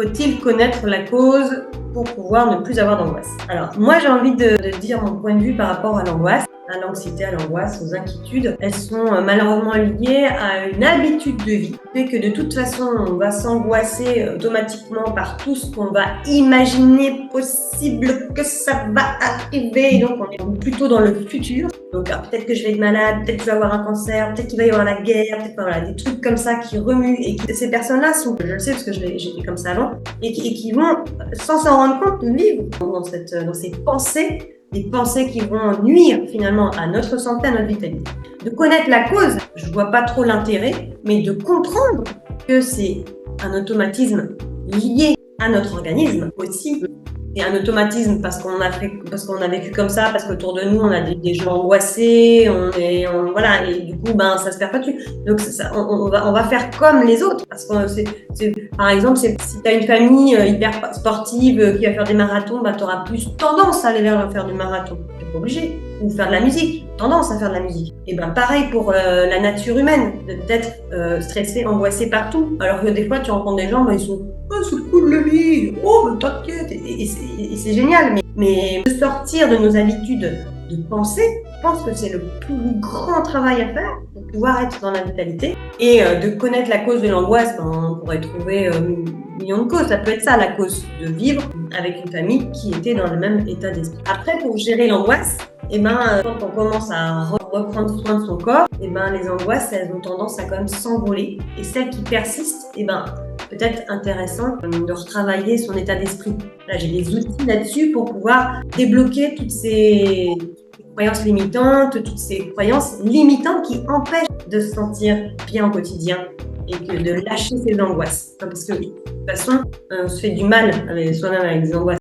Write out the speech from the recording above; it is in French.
Faut-il connaître la cause pour pouvoir ne plus avoir d'angoisse? Alors, moi, j'ai envie de dire mon point de vue par rapport à l'angoisse, à l'anxiété, à l'angoisse, aux inquiétudes. Elles sont malheureusement liées à une habitude de vie. Fait que de toute façon, on va s'angoisser automatiquement par tout ce qu'on va imaginer possible que ça va arriver. Donc, on est plutôt dans le futur. Donc, peut-être que je vais être malade, peut-être que je vais avoir un cancer, peut-être qu'il va y avoir la guerre, peut-être voilà, des trucs comme ça qui remuent. Et ces personnes-là sont, je le sais parce que j'étais comme ça avant, et qui vont, sans s'en rendre compte, vivre dans ces pensées, des pensées qui vont nuire finalement à notre santé, à notre vitalité. De connaître la cause, je vois pas trop l'intérêt, mais de comprendre que c'est un automatisme lié à notre organisme aussi. C'est un automatisme parce qu'on a vécu comme ça, parce qu'autour de nous on a des gens angoissés, voilà, et du coup ça se perpétue. Donc on va faire comme les autres, parce que par exemple, si tu as une famille hyper sportive qui va faire des marathons, tu auras plus tendance à aller vers faire du marathon. Tu n'es pas obligé. Ou faire de la musique, tendance à faire de la musique. Et pareil pour la nature humaine, d'être stressé, angoissé partout. Alors que des fois tu rencontres des gens, ils sont c'est cool le lit, oh t'inquiète, et c'est génial, mais de sortir de nos habitudes de pensée, je pense que c'est le plus grand travail à faire pour pouvoir être dans la vitalité. Et de connaître la cause de l'angoisse, on pourrait trouver millions de causes. Ça peut être ça, la cause de vivre avec une famille qui était dans le même état d'esprit. Après, pour gérer l'angoisse, quand on commence à reprendre soin de son corps, les angoisses, elles ont tendance à quand même s'envoler. Et celles qui persistent, peut-être intéressant de retravailler son état d'esprit. Là, j'ai des outils là-dessus pour pouvoir débloquer toutes ces croyances limitantes, toutes ces croyances limitantes qui empêchent de se sentir bien au quotidien et de lâcher ses angoisses. Parce que de toute façon, on se fait du mal avec soi-même avec des angoisses.